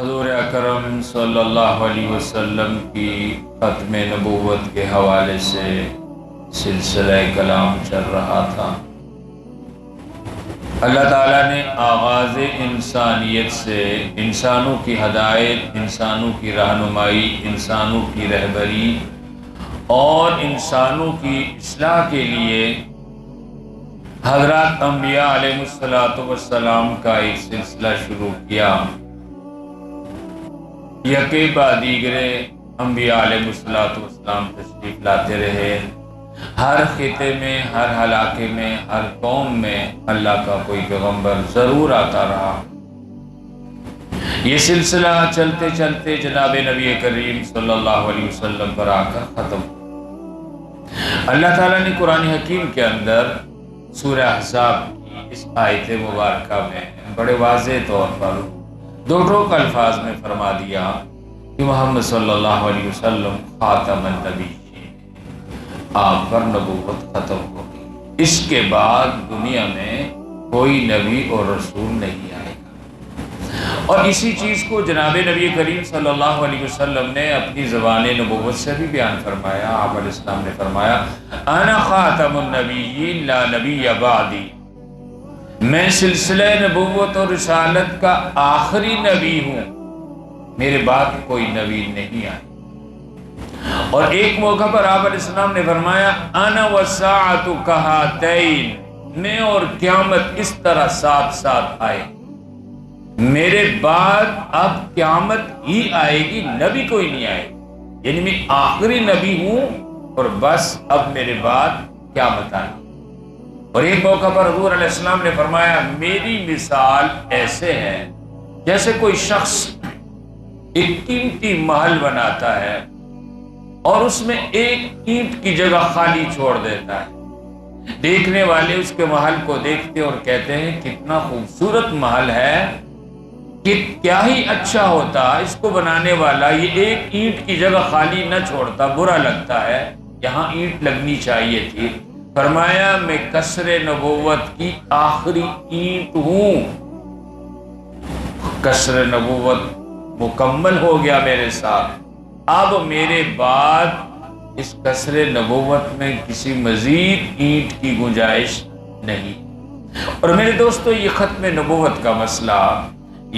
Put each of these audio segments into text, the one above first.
حضور اکرم صلی اللہ علیہ وسلم کی ختم نبوت کے حوالے سے سلسلہ کلام چل رہا تھا۔ اللہ تعالیٰ نے آغاز انسانیت سے انسانوں کی ہدایت، انسانوں کی رہنمائی، انسانوں کی رہبری اور انسانوں کی اصلاح کے لیے حضرات انبیاء علیہ السلام کا ایک سلسلہ شروع کیا۔ یکے بعد دیگرے انبیاء علیہ السلام تشریف لاتے رہے۔ ہر خطے میں، ہر علاقے میں، ہر قوم میں اللہ کا کوئی پیغمبر ضرور آتا رہا۔ یہ سلسلہ چلتے چلتے جناب نبی کریم صلی اللہ علیہ وسلم پر آ کر ختم ہوا۔ اللہ تعالیٰ نے قرآن حکیم کے اندر سورہ احزاب کی اس آیت مبارکہ میں بڑے واضح طور پر دو ٹوک الفاظ میں فرما دیا کہ محمد صلی اللہ علیہ وسلم خاتم النبی، آپ پر نبوت ختم ہوگی، اس کے بعد دنیا میں کوئی نبی اور رسول نہیں آئے گا۔ اور اسی چیز کو جناب نبی کریم صلی اللہ علیہ وسلم نے اپنی زبان نبوت سے بھی بیان فرمایا۔ آپ علیہ السلام نے فرمایا انا خاتم النبیین لا نبی بعدی، میں سلسلہ نبوت اور رسالت کا آخری نبی ہوں، میرے بعد کوئی نبی نہیں آئے۔ اور ایک موقع پر آپ علیہ السلام نے فرمایا انا والساعۃ کہاتین، میں اور قیامت اس طرح ساتھ ساتھ آئے، میرے بعد اب قیامت ہی آئے گی، نبی کوئی نہیں آئے، یعنی میں آخری نبی ہوں اور بس اب میرے بعد قیامت آئے۔ اور ایک موقع پر حضور علیہ السلام نے فرمایا میری مثال ایسے ہے جیسے کوئی شخص ایک قیمتی محل بناتا ہے اور اس میں ایک اینٹ کی جگہ خالی چھوڑ دیتا ہے۔ دیکھنے والے اس کے محل کو دیکھتے اور کہتے ہیں کتنا خوبصورت محل ہے، کہ کیا ہی اچھا ہوتا اس کو بنانے والا یہ ایک اینٹ کی جگہ خالی نہ چھوڑتا، برا لگتا ہے، یہاں اینٹ لگنی چاہیے تھی۔ فرمایا میں قصر نبوت کی آخری اینٹ ہوں، قصر نبوت مکمل ہو گیا میرے ساتھ، اب میرے بعد اس قصر نبوت میں کسی مزید اینٹ کی گنجائش نہیں۔ اور میرے دوستو یہ ختم نبوت کا مسئلہ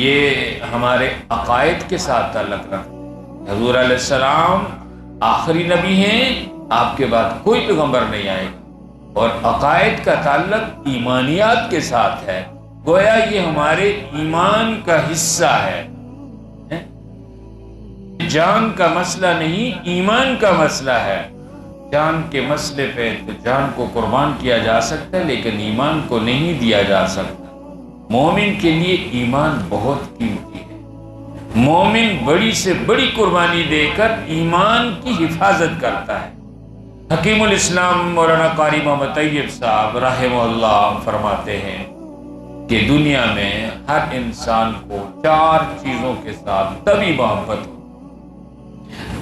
یہ ہمارے عقائد کے ساتھ تعلق رکھتا ہے۔ حضور علیہ السلام آخری نبی ہیں، آپ کے بعد کوئی پیغمبر نہیں آئے گا، اور عقائد کا تعلق ایمانیات کے ساتھ ہے، گویا یہ ہمارے ایمان کا حصہ ہے۔ جان کا مسئلہ نہیں، ایمان کا مسئلہ ہے۔ جان کے مسئلے پہ تو جان کو قربان کیا جا سکتا ہے، لیکن ایمان کو نہیں دیا جا سکتا۔ مومن کے لیے ایمان بہت قیمتی ہے، مومن بڑی سے بڑی قربانی دے کر ایمان کی حفاظت کرتا ہے۔ حکیم الاسلام مولانا قاری محمد طیب صاحب رحمہ اللہ فرماتے ہیں کہ دنیا میں ہر انسان کو چار چیزوں کے ساتھ طبی محبت ہو۔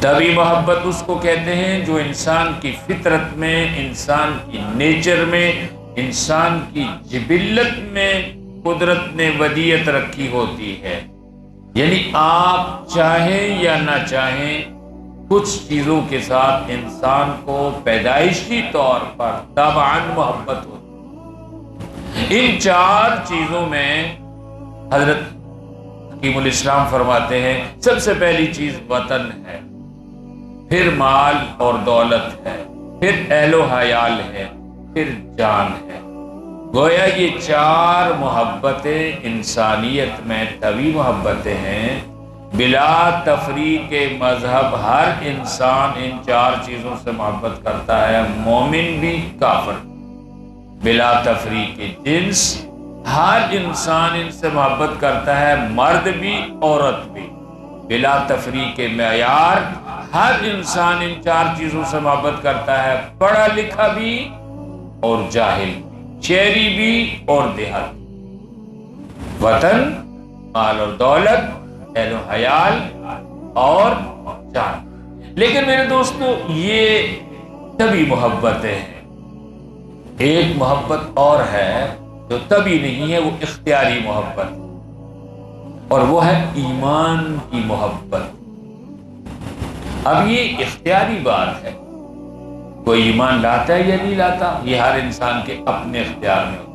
طبی محبت اس کو کہتے ہیں جو انسان کی فطرت میں، انسان کی نیچر میں، انسان کی جبلت میں قدرت نے ودیعت رکھی ہوتی ہے، یعنی آپ چاہیں یا نہ چاہیں کچھ چیزوں کے ساتھ انسان کو پیدائشی طور پر طبعاً محبت ہوتی۔ ان چار چیزوں میں حضرت حکیم الاسلام فرماتے ہیں سب سے پہلی چیز وطن ہے، پھر مال اور دولت ہے، پھر اہل و عیال ہے، پھر جان ہے۔ گویا یہ چار محبتیں انسانیت میں طبی محبتیں ہیں، بلا تفریق مذہب ہر انسان ان چار چیزوں سے محبت کرتا ہے، مومن بھی کافر، بلا تفریق جنس ہر انسان ان سے محبت کرتا ہے، مرد بھی عورت بھی، بلا تفریق معیار ہر انسان ان چار چیزوں سے محبت کرتا ہے، پڑھا لکھا بھی اور جاہل بھی، شہری بھی اور دیہاتی، وطن، مال اور دولت، اہل و عیال اور جان۔ لیکن میرے دوستو یہ طبی محبتیں ہیں، ایک محبت اور ہے جو طبی نہیں ہے، وہ اختیاری محبت۔ اور وہ ہے ایمان کی محبت۔ اب یہ اختیاری بات ہے، کوئی ایمان لاتا ہے یا نہیں لاتا، یہ ہر انسان کے اپنے اختیار میں ہوتا ہے۔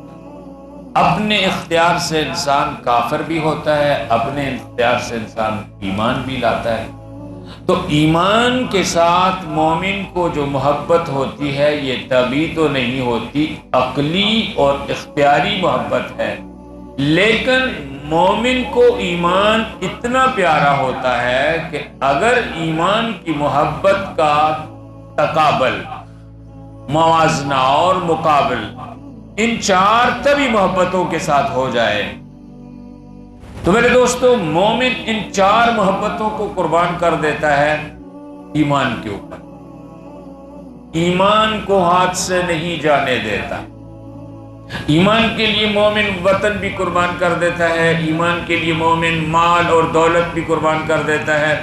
اپنے اختیار سے انسان کافر بھی ہوتا ہے، اپنے اختیار سے انسان ایمان بھی لاتا ہے۔ تو ایمان کے ساتھ مومن کو جو محبت ہوتی ہے یہ طبعی تو نہیں ہوتی، عقلی اور اختیاری محبت ہے، لیکن مومن کو ایمان اتنا پیارا ہوتا ہے کہ اگر ایمان کی محبت کا تقابل، موازنہ اور مقابل ان چار طبعی محبتوں کے ساتھ ہو جائے تو میرے دوستو مومن ان چار محبتوں کو قربان کر دیتا ہے ایمان کے اوپر، ایمان کو ہاتھ سے نہیں جانے دیتا۔ ایمان کے لیے مومن وطن بھی قربان کر دیتا ہے، ایمان کے لیے مومن مال اور دولت بھی قربان کر دیتا ہے،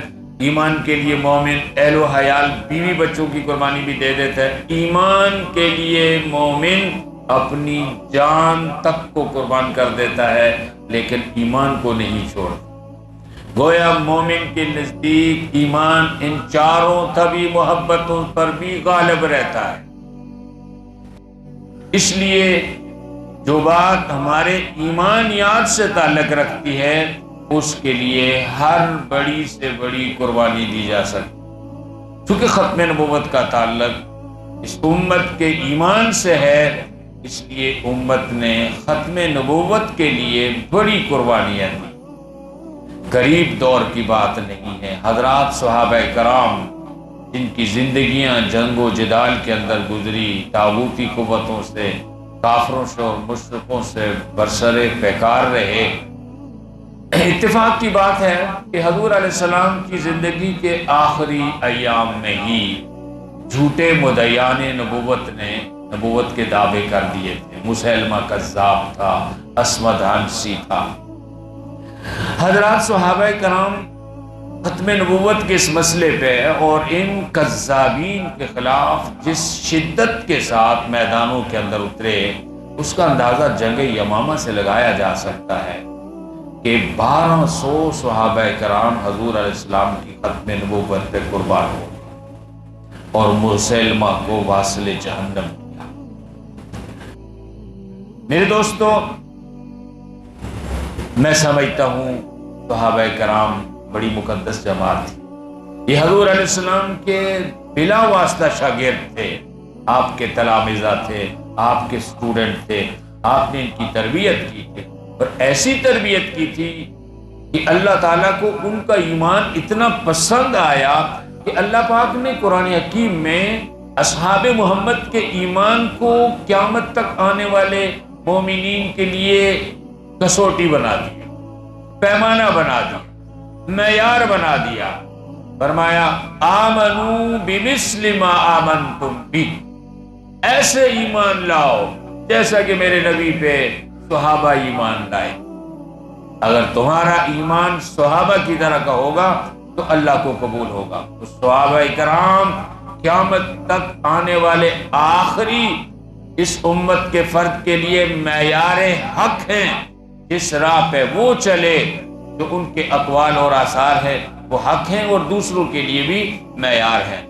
ایمان کے لیے مومن اہل و حیال بیوی بچوں کی قربانی بھی دے دیتا ہے، ایمان کے لیے مومن اپنی جان تک کو قربان کر دیتا ہے، لیکن ایمان کو نہیں چھوڑتا۔ گویا مومن کے نزدیک ایمان ان چاروں طبعی محبتوں پر بھی غالب رہتا ہے۔ اس لیے جو بات ہمارے ایمانیات سے تعلق رکھتی ہے اس کے لیے ہر بڑی سے بڑی قربانی دی جا سکتی، چونکہ ختم نبوت کا تعلق اس امت کے ایمان سے ہے، اس لیے امت نے ختم نبوت کے لیے بڑی قربانیاں دی۔ قریب دور کی بات نہیں ہے، حضرات صحابہ کرام جن کی زندگیاں جنگ و جدال کے اندر گزری، طاغوتی قوتوں سے، کافروں سے اور مشرکوں سے برسرے پیکار رہے، اتفاق کی بات ہے کہ حضور علیہ السلام کی زندگی کے آخری ایام میں ہی جھوٹے مدعیان نبوت نے نبوت کے دعوے کر دیے تھے۔ مسیلمہ کذاب تھا، اسود عنسی تھا۔ حضرات صحابہ کرام ختم نبوت کے اس مسئلے پہ اور ان کذابین کے خلاف جس شدت کے ساتھ میدانوں کے اندر اترے، اس کا اندازہ جنگ یمامہ سے لگایا جا سکتا ہے کہ 1200 صحابہ کرام حضور علیہ السلام کی ختم نبوت پہ قربان ہو اور مسیلمہ کو واصل جہنم کیا۔ میرے دوستو، میں سمجھتا ہوں صحابہ کرام بڑی مقدس جماعت تھی، یہ حضور علیہ السلام کے بلا واسطہ شاگرد تھے، آپ کے تلامذہ تھے، آپ کے اسٹوڈنٹ تھے، آپ نے ان کی تربیت کی تھی، اور ایسی تربیت کی تھی کہ اللہ تعالیٰ کو ان کا ایمان اتنا پسند آیا کہ اللہ پاک نے قرآن حکیم میں اصحاب محمد کے ایمان کو قیامت تک آنے والے مومنین کے لیے کسوٹی بنا دی، پیمانہ بنا دیا، معیار بنا دیا۔ فرمایا آمنو بمثل ما آمنتم بھی، ایسے ایمان لاؤ جیسا کہ میرے نبی پہ صحابہ ایمان لائے۔ اگر تمہارا ایمان صحابہ کی طرح کا ہوگا تو اللہ کو قبول ہوگا۔ تو صحابہ کرام قیامت تک آنے والے آخری اس امت کے فرد کے لیے معیار حق ہیں، جس راہ پہ وہ چلے جو ان کے اقوال اور آثار ہے وہ حق ہیں اور دوسروں کے لیے بھی معیار ہے۔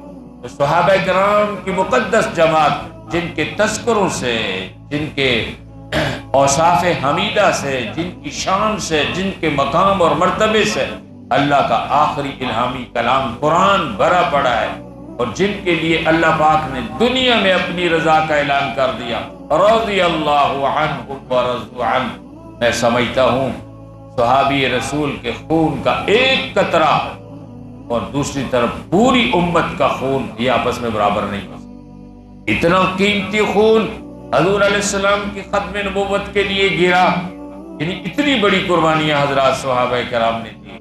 تو صحابہ کرام کی مقدس جماعت جن کے تذکروں سے، جن کے اوصاف حمیدہ سے، جن کی شان سے، جن کے مقام اور مرتبے سے اللہ کا آخری الہامی کلام قرآن بھرا پڑا ہے، اور جن کے لیے اللہ پاک نے دنیا میں اپنی رضا کا اعلان کر دیا، رضی اللہ عنہ ورضوا عنہ، میں سمجھتا ہوں صحابی رسول کے خون کا ایک قطرہ اور دوسری طرف پوری امت کا خون یہ آپس میں برابر نہیں ہو سکتا۔ اتنا قیمتی خون حضور علیہ السلام کی ختم نبوت کے لیے گرا، یعنی اتنی بڑی قربانیاں حضرات صحابہ کرام نے دی۔